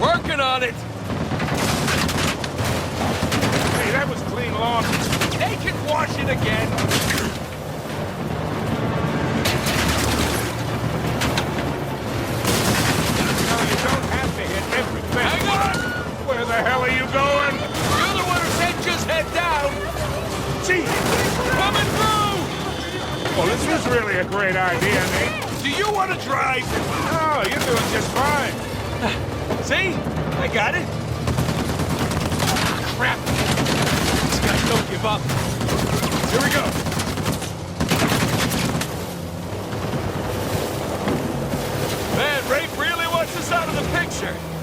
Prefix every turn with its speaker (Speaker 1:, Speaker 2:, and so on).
Speaker 1: Working on it.
Speaker 2: Hey, that was clean laundry.
Speaker 1: They can wash it again.
Speaker 2: No, you don't have to hit everything.
Speaker 1: Hang on!
Speaker 2: Where the hell are you going?
Speaker 1: You're the one who said just head down.
Speaker 2: Gee,
Speaker 1: Coming through!
Speaker 2: well, this was really a great idea, Nate.
Speaker 1: Do you want to drive?
Speaker 2: Oh, you're doing just fine.
Speaker 1: See? I got it. Crap. These guys don't give up. Here we go. Man, Rafe really wants us out of the picture.